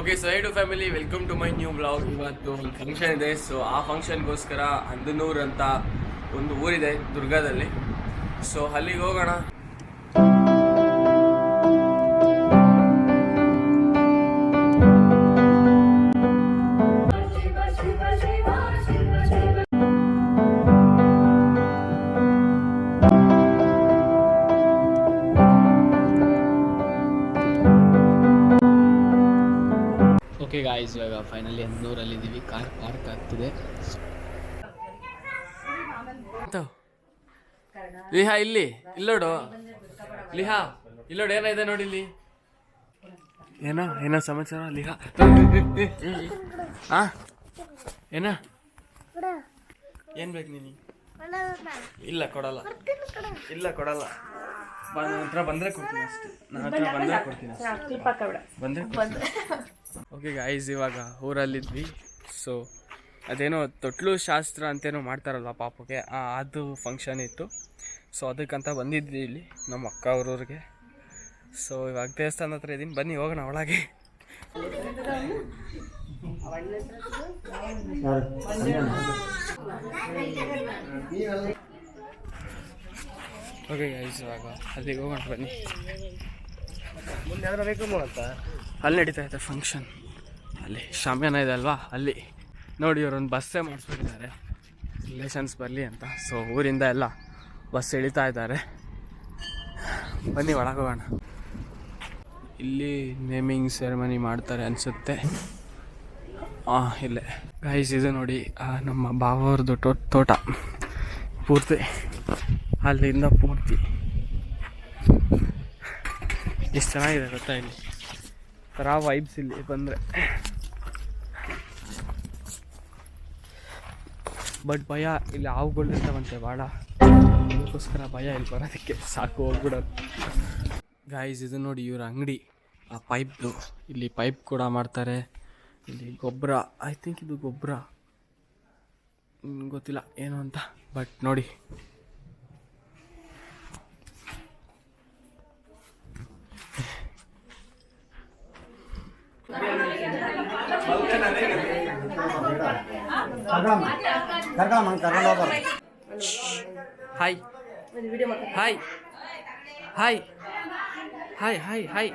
Okay so to family welcome to my new blog. ಇವತ್ತು ಒಂದು function ಇದೆ. So ಆ ಫಂಕ್ಷನ್ಗೋಸ್ಕರ ಅಂದನೂರು ಅಂತ ಒಂದು ಊರಿದೆ ದುರ್ಗದಲ್ಲಿ. ಸೊ ಅಲ್ಲಿಗೆ ಹೋಗೋಣ. ಓಕೆ ಗಾಯ್ಸ್, ಇವಾಗ ಫೈನಲಿ ಅಂದನೂರಲ್ಲಿದ್ದೀವಿ. ಕಾರ್ ಪಾರ್ಕ್ ಆಗ್ತಿದೆ. ಲಿಹಾ ಇಲ್ಲಿ ಇಲ್ಲೋಡು, ಲಿಹಾ ಇಲ್ಲೋಡು, ಏನಿದೆ ನೋಡಿ ಇಲ್ಲಿ. ಏನೋ ಸಮಾಚಾರ ಲಿಹಾ? ಏನ ಏನ್ ಬೇಕು ನೀನು? ಇಲ್ಲ ಕೊಡಲ್ಲ, ಇಲ್ಲ ಕೊಡಲ್ಲ. ನನ್ನ ಹತ್ರ ಬಂದ್ರೆ ಕೊಡ್ತೀನಿ ಅಷ್ಟೇ. ನನ್ನ ಹತ್ರ ಬಂದ್ರೆ ಕೊಡ್ತೀನಿ ಬಂದ್ರೆ. ಓಕೆ ಗಾಯ್ಸ್, ಇವಾಗ ಊರಲ್ಲಿದ್ವಿ. ಸೊ ಅದೇನೋ ತೊಟ್ಲು ಶಾಸ್ತ್ರ ಅಂತೇನೋ ಮಾಡ್ತಾರಲ್ಲ ಪಾಪಕ್ಕೆ, ಅದು ಫಂಕ್ಷನ್ ಇತ್ತು. ಸೊ ಅದಕ್ಕಂತ ಬಂದಿದ್ವಿ ಇಲ್ಲಿ ನಮ್ಮ ಅಕ್ಕ ಅವ್ರವ್ರಿಗೆ. ಸೊ ಇವಾಗ ದೇವಸ್ಥಾನ ಹತ್ರ ಇದ್ದೀನಿ, ಬನ್ನಿ ಹೋಗೋಣ ಒಳಗೆ. ಓಕೆ ಗೈಸ್, ಇವಾಗ ಅಲ್ಲಿಗೆ ಹೋಗೋಣ ಬನ್ನಿ. ಮುಂದೆ ಯಾರು ಬೇಕು ಅಂತ ಅಲ್ಲಿ ನಡೀತಾ ಇದೆ ಫಂಕ್ಷನ್. ಅಲ್ಲಿ ಶಾಮಿಯಾನ ಇದೆ ಅಲ್ವಾ, ಅಲ್ಲಿ ನೋಡಿ ಇವರೊಂದು ಬಸ್ಸೇ ಮಾಡಿಸ್ಬಿಟ್ಟಿದ್ದಾರೆ ರಿಲೇಷನ್ಸ್ ಬರಲಿ ಅಂತ. ಸೊ ಊರಿಂದ ಎಲ್ಲ ಬಸ್ ಇಳಿತಾ ಇದ್ದಾರೆ. ಬನ್ನಿ ಒಳಗೆ ಹೋಗೋಣ. ಇಲ್ಲಿ ನೇಮಿಂಗ್ ಸೆರೆಮನಿ ಮಾಡ್ತಾರೆ ಅನಿಸುತ್ತೆ. ಇಲ್ಲೇ ಗೈಸ್, ಇದು ನೋಡಿ ನಮ್ಮ ಭಾವವ್ರದ್ದು ತೋಟ ಪೂರ್ತಿ, ಅಲ್ಲಿಂದ ಪೂರ್ತಿ ಎಷ್ಟು ಚೆನ್ನಾಗಿದೆ ಗೊತ್ತಾ. ಇಲ್ಲಿ ಥರ ವೈಬ್ಸ್ ಇಲ್ಲಿ ಬಂದರೆ. ಬಟ್ ಭಯ, ಇಲ್ಲಿ ಹಾವುಗಳು ಇರ್ತಾವಂತೆ ಭಾಳ, ಅದಕ್ಕೋಸ್ಕರ ಭಯ ಇಲ್ಲಿ ಬರೋದಕ್ಕೆ. ಸಾಕು ಹೋಗ್ಬಿಡೋದು. ಗಾಯ್ಸ್, ಇದು ನೋಡಿ ಇವ್ರ ಅಂಗಡಿ, ಆ ಪೈಪ್ದು. ಇಲ್ಲಿ ಪೈಪ್ ಕೂಡ ಮಾಡ್ತಾರೆ. ಇಲ್ಲಿ ಗೊಬ್ಬರ, ಐ ಥಿಂಕ್ ಇದು ಗೊಬ್ಬರ, ಗೊತ್ತಿಲ್ಲ ಏನು ಅಂತ. ಬಟ್ ನೋಡಿ hi hi hi hi hi hi.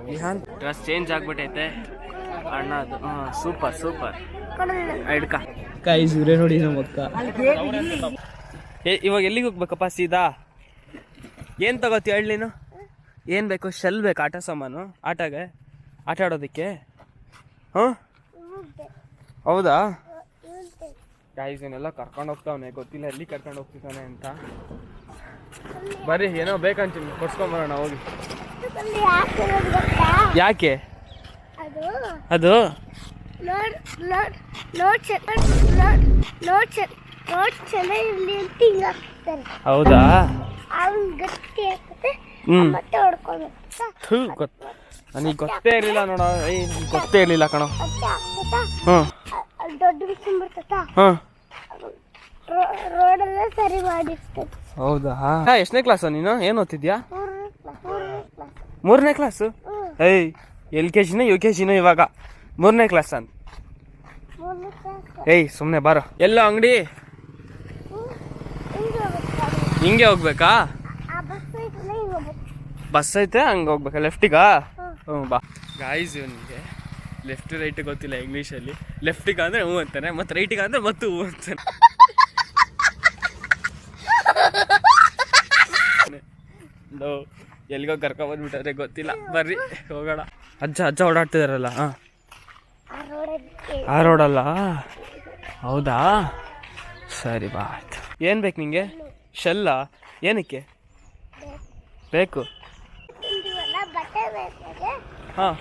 ಲಿಹಾಂತ್ ಡ್ರೆಸ್ ಚೇಂಜ್ ಆಗ್ಬಿಟ್ಟೈತೆ ಅಣ್ಣ ಅದು. ಸೂಪರ್ ಹಿಡ್ಕ ಕಾಯಿ ಸೂರ್ಯ ನೋಡಿ ನಮ್ಮ ಅಕ್ಕ. ಇವಾಗ ಎಲ್ಲಿಗೆ ಹೋಗ್ಬೇಕಪ್ಪ? ಸೀದಾ ಏನು ತಗೋತಿ ಹೇಳಿ ನೀನು? ಏನು ಬೇಕು? ಶೆಲ್ ಬೇಕು, ಆಟ ಸಾಮಾನು, ಆಟ ಆಡೋದಕ್ಕೆ. ಹೌದಾ? ಗಾಯ್ಸ್, ಇವನ್ನೆಲ್ಲ ಕರ್ಕೊಂಡು ಹೋಗ್ತಾವನೆ, ಗೊತ್ತಿಲ್ಲ ಎಲ್ಲಿ ಕರ್ಕೊಂಡು ಹೋಗ್ತಿದ್ದಾನೆ ಅಂತ. ಬರ್ರಿ, ಏನೋ ಬೇಕಂತೀನಿ, ಕೊಡ್ಸ್ಕೊಂಬರೋಣ ಹೋಗಿ. ಯಾಕೆ ಅದು? ಹೌದಾ? ನನಗೆ ಗೊತ್ತೇ ಇರಲಿಲ್ಲ ನೋಡ. ಗೊತ್ತೇ ಇರಲಿಲ್ಲ ಕಣೋ. ಹೌದಾ? ಎಷ್ಟನೇ ಕ್ಲಾಸು ನೀನು? ಏನು ಓದ್ತಿದ್ಯಾ? 3ನೇ ಕ್ಲಾಸು? LKG UKG ಇವಾಗ 3ನೇ ಕ್ಲಾಸ್ ಅಂತ. ಸುಮ್ಮನೆ ಬಾರೋ. ಎಲ್ಲ ಅಂಗಡಿ ಹಿಂಗೆ ಹೋಗ್ಬೇಕಾ? ಬಸ್ ಐತೆ, ಹಂಗೆ ಹೋಗ್ಬೇಕಾ? ಲೆಫ್ಟಿಗಾ? ಬಾ. ಗಾಯ್ಸ್, ಇವನಿಗೆ ಲೆಫ್ಟ್ ರೈಟ್ ಗೊತ್ತಿಲ್ಲ ಇಂಗ್ಲೀಷಲ್ಲಿ. ಲೆಫ್ಟಿಗೆ ಅಂದರೆ ಹ್ಞೂ ಅಂತಾನೆ, ಮತ್ತು ರೈಟಿಗೆ ಅಂದರೆ ಮತ್ತು ಹ್ಞೂ ಅಂತಾನೆ. ಎಲ್ಲಿಗೋ ಕರ್ಕೊಂಡ್ಬಂದ್ಬಿಟ್ಟಾರೆ ಗೊತ್ತಿಲ್ಲ. ಬರ್ರಿ ಹೋಗೋಣ. ಅಜ್ಜ ಓಡಾಡ್ತಿದಾರಲ್ಲ. ಆ ರೋಡಲ್ಲ? ಹೌದಾ? ಸರಿ ಬಾ, ಆಯ್ತು. ಏನು ಬೇಕು ನಿಂಗೆ? ಶೆಲ್ಲ? ಏನಕ್ಕೆ ಬೇಕು? ಹಾಂ,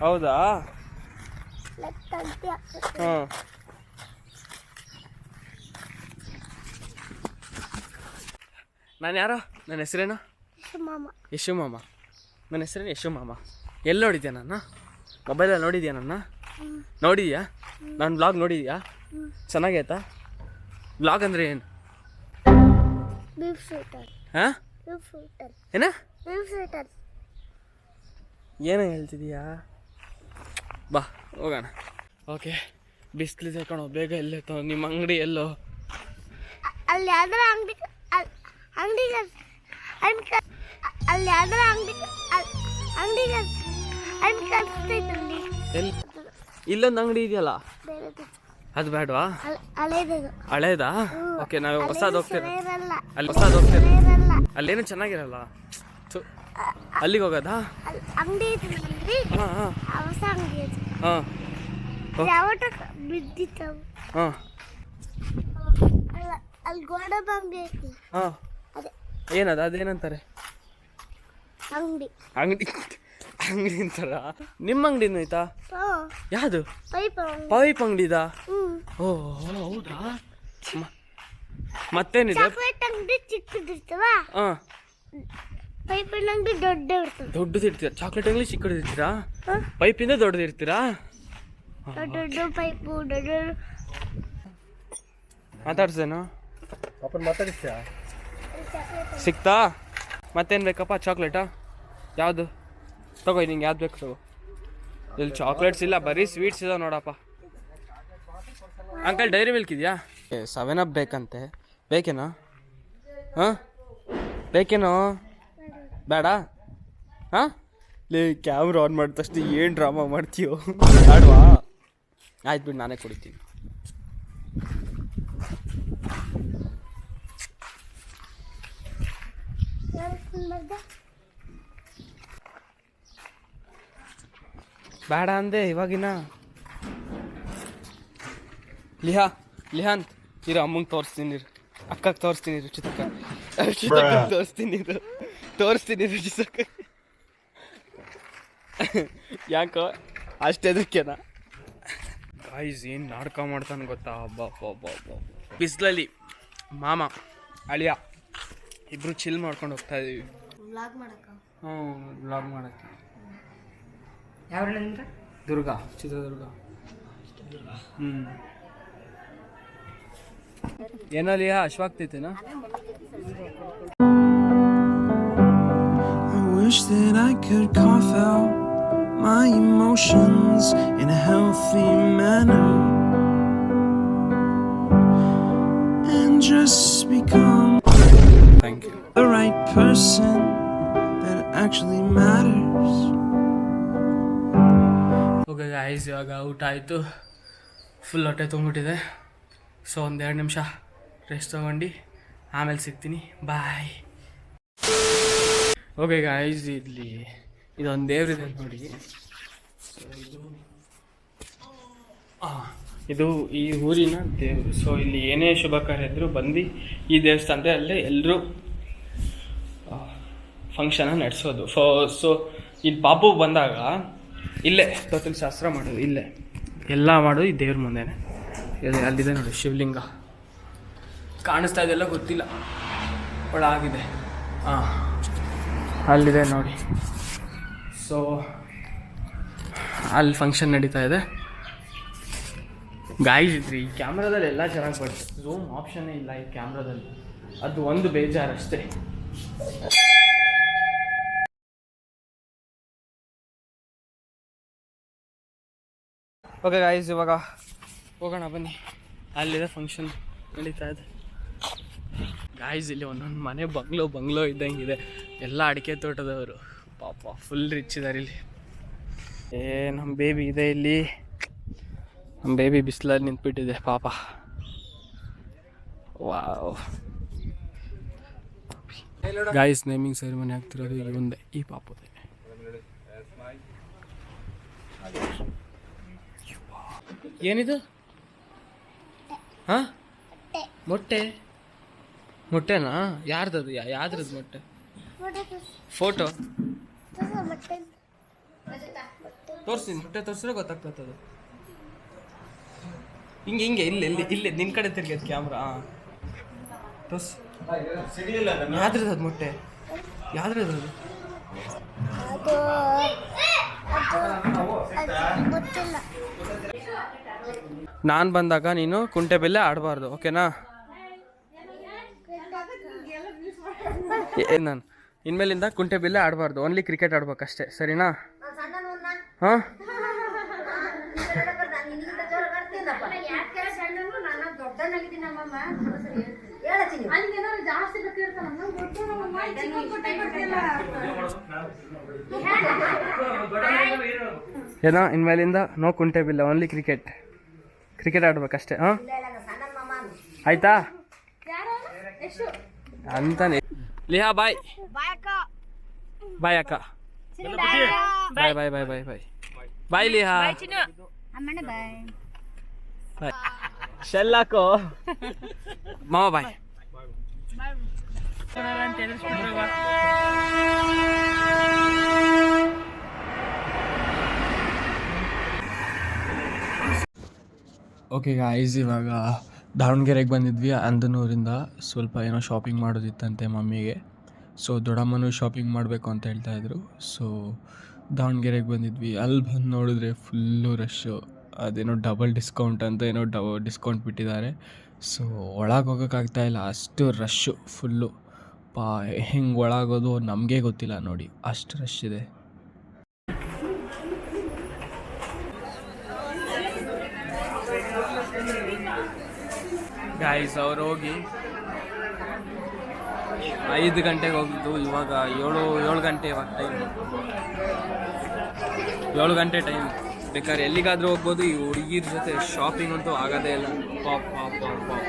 ಹೌದಾ? ಹಾಂ. ನಾನು ಯಾರೋ? ನನ್ನ ಹೆಸರೇನು? ಯಶು ಮಾಮ. ನನ್ನ ಹೆಸರೇನು ಯಶು ಮಾಮ. ಎಲ್ಲಿ ನೋಡಿದ್ಯಾ ನನ್ನ? ಮೊಬೈಲಲ್ಲಿ ನೋಡಿದ್ಯಾ ನನ್ನ? ನೋಡಿದ್ಯಾ? ನಾನು ಬ್ಲಾಗ್ ನೋಡಿದ್ಯಾ? ಚೆನ್ನಾಗೈತಾ? ಬ್ಲಾಗ್ ಅಂದರೆ ಏನು? ಹಾಂ ಏನ ಏನೋ ಹೇಳ್ತಿದೀಯಾ? ಬಾ ಹೋಗೋಣ. ಓಕೆ, ಬಿಸಿಲಿದೆ ಕಣೋ, ಬೇಗ ಎಲ್ಲೈತೋ ನಿಮ್ಮ ಅಂಗಡಿ ಎಲ್ಲೋ? ಅಲ್ಲಿ ಯಾವ್ದಾರ ಅಂಗಡಿ ಅಲ್ಲಿ ಯಾವ್ದಾರ ಅಂಗಡಿ ಎಲ್ಲಿ? ಇಲ್ಲೊಂದು ಅಂಗಡಿ ಇದೆಯಲ್ಲ, ಅದು ಬೇಡವಾ? ಹಳೇದಾ? ಓಕೆ, ನಾವು ಹೊಸದು ಹೋಗ್ತೀವಿ. ಅಲ್ಲಿ ಹೊಸದು ಹೋಗ್ತೀವಿ, ಅಲ್ಲೇನು ಚೆನ್ನಾಗಿರಲ್ಲ, ಅಲ್ಲಿಗೆ ಹೋಗೋದಾ? ಅಂಗಡಿ ಹಾಂ ಹಾಂ ಹೊಸ ಅಂಗಡಿ ಹಾಂ ಬಿದ್ದಿತ್ತು. ಹಾಂ ಅಲ್ಲಿ ಗೋಡೆ ಬಂದಿ ಐತಿ. ಹಾಂ ಏನದ? ಅದೇನಂತಾರೆ? ಅಂಗಡಿ ಅಂಗಡಿ ಅಂಗಡಿ ಅಂತಾರ? ನಿಮ್ಮ ಅಂಗಡಿನೂ ಐತಾ? ಯಾವುದು? ಪೈಪ್ ಅಂಗಡಿದಾ? ಓ ಹೌದಾ? ಮತ್ತೇನಿದೆ? ಚಾಕ್ಲೇಟ್ ಅಂಗಡಿ ಚಿಕ್ಕದಿರ್ತವ, ಹಾಂ ಪೈಪಿನ ಅಂಗಡಿ ದೊಡ್ಡ ಇರ್ತದೆ. ದೊಡ್ಡದು ಇರ್ತೀರಾ? ಚಾಕ್ಲೇಟ್ ಅಂಗಡಿ ಚಿಕ್ಕದಿರ್ತೀರಾ? ಪೈಪಿಂದ ದೊಡ್ಡದು ಇರ್ತೀರಾ? ದೊಡ್ಡ ಪೈಪು ದೊಡ್ಡ. ಮಾತಾಡ್ಸೇನು ಮಾತಾಡಿಸ್ತೀಯಾ? ಸಿಕ್ತಾ? ಮತ್ತೇನು ಬೇಕಪ್ಪ? ಚಾಕ್ಲೇಟಾ? ಯಾವುದು ತಗೋ, ನಿಂಗೆ ಯಾವ್ದು ಬೇಕು ತಗೋ. ಇಲ್ಲಿ ಚಾಕ್ಲೇಟ್ಸ್ ಇಲ್ಲ, ಬರೀ ಸ್ವೀಟ್ಸ್ ಇದಾವೆ ನೋಡಪ್ಪ. ಅಂಕಲ್ ಡೈರಿ ಮಿಲ್ಕ್ ಇದೆಯಾ? 7 ಅಪ್ ಬೇಕಂತೆ, ಬೇಕೇನೋ? ಹಾಂ ಬೇಕೇನೋ? ಬೇಡ? ಹಾಂ ಕ್ಯಾಮ್ರಾ ಆನ್ ಮಾಡಿದ ತಕ್ಷಣ ಏನು ಡ್ರಾಮಾ ಮಾಡ್ತೀಯೋ? ಬೇಡವಾ? ಆಯ್ತು ಬಿಡು, ನಾನೇ ಕುಡಿತೀನಿ. ಬೇಡ ಅಂದೆ ಇವಾಗಿನ. ಲಿಹಾಂತ್ ಇರು, ಅಮ್ಮಂಗೆ ತೋರಿಸ್ತೀನಿ ಇರು, ಅಕ್ಕಗೆ ತೋರಿಸ್ತೀನಿ ಇರು, ಚಿತ್ತಕ್ಕ ತೋರಿಸ್ತೀನಿ ಇರು ಚಿತ್ತಕ್ಕ. ಯಾಕೋ ಅಷ್ಟೆದಕ್ಕೇನಾ? ಗಾಯ್ಸ್ ಏನು ನಾಟಕ ಮಾಡ್ತಾನೆ ಗೊತ್ತಾ? ಹಬ್ಬ ಬಿಸಿಲಲ್ಲಿ ಮಾಮ ಅಳಿಯ ಇಬ್ರು ಚಿಲ್ ಮಾಡ್ಕೊಂಡು ಹೋಗ್ತಾ ಇದೀವಿ. ಹ್ಞೂ ವ್ಲಾಗ್ ಮಾಡಕ್ಕೆ. ಯಾವ ದುರ್ಗ, ಚಿತ್ರದುರ್ಗ. ಏನಲ್ಲಿ ಅಶ್ವಾಗ್ತೈತೇನಾ? I wish that I could cough out my emotions in a healthy manner and just become thank you. the right person that actually matters. Okay guys, ಇವಾಗ ಊಟ ಆಯಿತು, ಫುಲ್ ಹೊಟ್ಟೆ ತುಂಬಿಟ್ಟಿದೆ. ಸೊ 1-2 ನಿಮಿಷ ರೆಸ್ಟ್ ತೊಗೊಂಡು ಆಮೇಲೆ ಸಿಗ್ತೀನಿ, ಬಾಯ್. ಓಕೆ ಗಾಯ್ಸ್, ಇದೊಂದು ದೇವ್ರಿದೆ ನೋಡಿ. ಇದು ಈ ಊರಿನ ದೇವರು. ಸೊ ಇಲ್ಲಿ ಏನೇ ಶುಭ ಕಾರ್ಯ ಇದ್ದರೂ ಬಂದು ಈ ದೇವಸ್ಥಾನದಲ್ಲೇ ಎಲ್ಲರೂ ಫಂಕ್ಷನ ನಡೆಸೋದು. ಸೊ ಇಲ್ಲಿ ಬಾಬು ಬಂದಾಗ ಇಲ್ಲೇ ಟೋಟಲ್ ಶಾಸ್ತ್ರ ಮಾಡೋದು, ಇಲ್ಲೇ ಎಲ್ಲ ಮಾಡೋದು ಈ ದೇವ್ರ ಮುಂದೆನೆ. ಅಲ್ಲಿದೆ ನೋಡಿ ಶಿವಲಿಂಗ, ಕಾಣಿಸ್ತಾ ಇದೆಲ್ಲ ಗೊತ್ತಿಲ್ಲ, ಒಳಗಿದೆ. ಹಾಂ ಅಲ್ಲಿದೆ ನೋಡಿ. ಸೊ ಅಲ್ಲಿ ಫಂಕ್ಷನ್ ನಡೀತಾ ಇದೆ ಗಾಯ್ಸ್. ಇದ್ರಿ ಈ ಕ್ಯಾಮ್ರಾದಲ್ಲಿ ಎಲ್ಲ ಚೆನ್ನಾಗಿ ಬರ್ತದೆ, ಝೂಮ್ ಆಪ್ಷನ್ನೇ ಇಲ್ಲ ಈ ಕ್ಯಾಮ್ರಾದಲ್ಲಿ, ಅದು ಒಂದು ಬೇಜಾರು ಅಷ್ಟೇ. ಓಕೆ ಗಾಯ್ಸ್, ಇವಾಗ ಹೋಗೋಣ ಬನ್ನಿ. ಅಲ್ಲಿದೆ ಫಂಕ್ಷನ್ ನಡೀತಾ ಇದೆ ಗಾಯ್ಸ್. ಇಲ್ಲಿ ಒಂದೊಂದು ಮನೆ ಬಂಗ್ಲೋ ಇದ್ದಂಗಿದೆ, ಎಲ್ಲ ಅಡಿಕೆ ತೋಟದವರು, ಪಾಪ ಫುಲ್ ರಿಚ್ ಇದ್ದಾರೆ ಇಲ್ಲಿ. ನಮ್ಮ ಬೇಬಿ ಇದೆ ಇಲ್ಲಿ, ನಮ್ಮ ಬೇಬಿ ಬಿಸಿಲಲ್ಲಿ ನಿಂತ್ಬಿಟ್ಟಿದೆ ಪಾಪ. ವಾವ್ ಗಾಯ್ಸ್, ನೇಮಿಂಗ್ ಸೆರೆಮನಿ ಆಗ್ತಿರೋದು ಈಗ ಮುಂದೆ ಈ ಪಾಪದೆ. ಏನಿದು? ಹಾಂ ಮೊಟ್ಟೆನಾ? ಯಾರ್ದದು? ಯಾವ್ದ್ರದ್ದು ಮೊಟ್ಟೆ? ಫೋಟೋ ತೋರಿಸ್ತೀನಿ, ಮೊಟ್ಟೆ ತೋರಿಸಿದ್ರೆ ಗೊತ್ತಾಗ್ತದೆ. ಹಿಂಗೆ ಇಲ್ಲೇ ನಿನ್ನ ಕಡೆ ತಿರ್ಗೈತೆ ಕ್ಯಾಮ್ರಾ. ತೋರ್ಸಿ, ಯಾವ್ದ್ರದ್ದು ಅದು ಮೊಟ್ಟೆ? ಯಾವ್ದ್ರದ್ದು ಅದು? ನಾನು ಬಂದಾಗ ನೀನು ಕುಂಟೆಬಿಲ್ಲೆ ಆಡಬಾರ್ದು, ಓಕೆನಾ? ನಾನು ಇನ್ಮೇಲಿಂದ ಕುಂಟೆಬಿಲ್ಲೆ ಆಡಬಾರ್ದು, ಓನ್ಲಿ ಕ್ರಿಕೆಟ್ ಆಡ್ಬೇಕಷ್ಟೇ, ಸರಿನಾ? ಹಾಂ, ಏನೋ ಇನ್ಮೇಲಿಂದ ನೋ ಕುಂಟೆಬಿಲ್ಲೆ, ಓನ್ಲಿ ಕ್ರಿಕೆಟ್ ಆಡ್ಬೇಕಷ್ಟೇ. ಹಾಂ, ಆಯ್ತಾ ಅಂತಾನೆ. ಲಿಹಾ ಬಾಯ್ ಬಾಯ್ ಅಕ್ಕ, ಬಾಯ್ ಬಾಯ್ ಬಾಯ್ ಬಾಯ್ ಬಾಯ್ ಬಾಯ್ ಲಿಹಾ ಬಾಯ್. ಶೆಲ್ಲಾಕೋ ಮಾವ ಬಾಯ್. ಓಕೆ ಗಾಯ್ಸ್, ಇವಾಗ ದಾವಣಗೆರೆಗೆ ಬಂದಿದ್ವಿ. ಅಂದನೂರಿಂದ ಸ್ವಲ್ಪ ಏನೋ ಶಾಪಿಂಗ್ ಮಾಡೋದಿತ್ತಂತೆ ಮಮ್ಮಿಗೆ. ಸೊ ದೊಡ್ಡಮ್ಮನೂ ಶಾಪಿಂಗ್ ಮಾಡಬೇಕು ಅಂತ ಹೇಳ್ತಾಯಿದ್ರು. ಸೊ ದಾವಣಗೆರೆಗೆ ಬಂದಿದ್ವಿ. ಅಲ್ಲಿ ಬಂದು ನೋಡಿದ್ರೆ ಫುಲ್ಲು ರಶ್ಶು. ಅದೇನೋ ಡಬಲ್ ಡಿಸ್ಕೌಂಟ್ ಅಂತ ಏನೋ ಡಿಸ್ಕೌಂಟ್ ಬಿಟ್ಟಿದ್ದಾರೆ. ಸೊ ಒಳಗೆ ಹೋಗೋಕ್ಕಾಗ್ತಾಯಿಲ್ಲ, ಅಷ್ಟು ರಶ್ಶು ಫುಲ್ಲು. ಹೆಂಗೆ ಒಳಗೋದು ನಮಗೆ ಗೊತ್ತಿಲ್ಲ ನೋಡಿ, ಅಷ್ಟು ರಶ್ ಇದೆ. ಗಾಯ್ಸ್, ಅವ್ರು ಹೋಗಿ 5 ಗಂಟೆಗೆ ಹೋಗಿದ್ದು, ಇವಾಗ 7 ಗಂಟೆ, ಇವಾಗ ಟೈಮ್ 7 ಗಂಟೆ ಟೈಮ್. ಬೇಕಾದ್ರೆ ಎಲ್ಲಿಗಾದರೂ ಹೋಗ್ಬೋದು, ಈ ಹುಡುಗಿರ ಜೊತೆ ಶಾಪಿಂಗ್ ಅಂತೂ ಆಗೋದೇ ಇಲ್ಲ. Pop pop pop pop.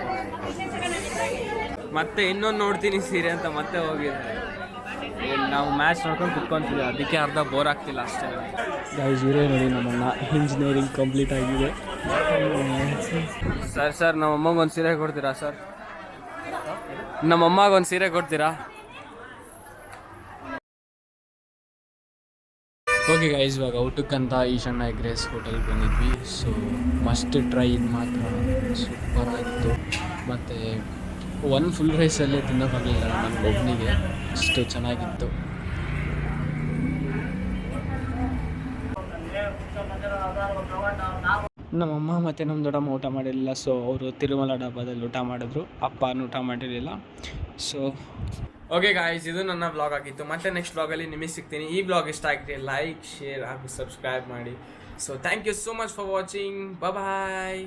ಮತ್ತೆ ಇನ್ನೊಂದು ನೋಡ್ತೀನಿ ಸೀರೆ ಅಂತ ಮತ್ತೆ ಹೋಗಿದ್ದಾರೆ. ನಾವು ಮ್ಯಾಚ್ ನೋಡ್ಕೊಂಡು ಕುತ್ಕೊತೀವಿ, ಅದಕ್ಕೆ ಅರ್ಧ ಬೋರ್ ಆಗ್ತಿಲ್ಲ ಅಷ್ಟೇ. ಗೈಸ್, ಇವರೇ ನೋಡಿ ನಮ್ಮನ್ನ ಇಂಜಿನಿಯರಿಂಗ್ ಕಂಪ್ಲೀಟ್ ಆಗಿದೆ. ಸರ್ ನಮ್ಮಮ್ಮಗೆ ಒಂದು ಸೀರೆ ಕೊಡ್ತೀರಾ ಸರ್? ನಮ್ಮಮ್ಮಗೆ ಒಂದು ಸೀರೆ ಕೊಡ್ತೀರಾ? ಓಕೆ ಗೈಸ್, ಇವಾಗ ಊಟಕ್ಕಂತ ಈಶಾನ್ಯ ಎಗ್ ರೈಸ್ ಹೋಟೆಲ್ಗೆ ಬಂದಿದ್ವಿ. ಸೊ ಮಸ್ಟ್ ಟ್ರೈ, ಇದು ಮಾತ್ರ ಸೂಪರ್ ಆಗಿತ್ತು. ಮತ್ತು ಒಂದು ಫುಲ್ ರೈಸಲ್ಲೇ ತಿನ್ನೋಕ್ಕಾಗಲಿಲ್ಲ ನನಗೆ ಒಬ್ಬನಿಗೆ, ಅಷ್ಟು ಚೆನ್ನಾಗಿತ್ತು. ನಮ್ಮಮ್ಮ ಮತ್ತು ನಮ್ಮ ದೊಡ್ಡಮ್ಮ ಊಟ ಮಾಡಿರಲಿಲ್ಲ. ಸೊ ಅವರು ತಿರುಮಲ ಡಾಬಾದಲ್ಲಿ ಊಟ ಮಾಡಿದ್ರು, ಅಪ್ಪನೂ ಊಟ ಮಾಡಿರಲಿಲ್ಲ. ಸೊ ಓಕೆ ಗಾಯ್ಸ್, ಇದು ನನ್ನ ಬ್ಲಾಗ್ ಆಗಿತ್ತು. ಮತ್ತೆ ನೆಕ್ಸ್ಟ್ ಬ್ಲಾಗಲ್ಲಿ ನಿಮಗೆ ಸಿಗ್ತೀನಿ. ಈ ಬ್ಲಾಗ್ ಇಷ್ಟ ಆಗಿದ್ರೆ ಲೈಕ್, ಶೇರ್ ಹಾಗೂ ಸಬ್ಸ್ಕ್ರೈಬ್ ಮಾಡಿ. So thank you so much for watching. Bye.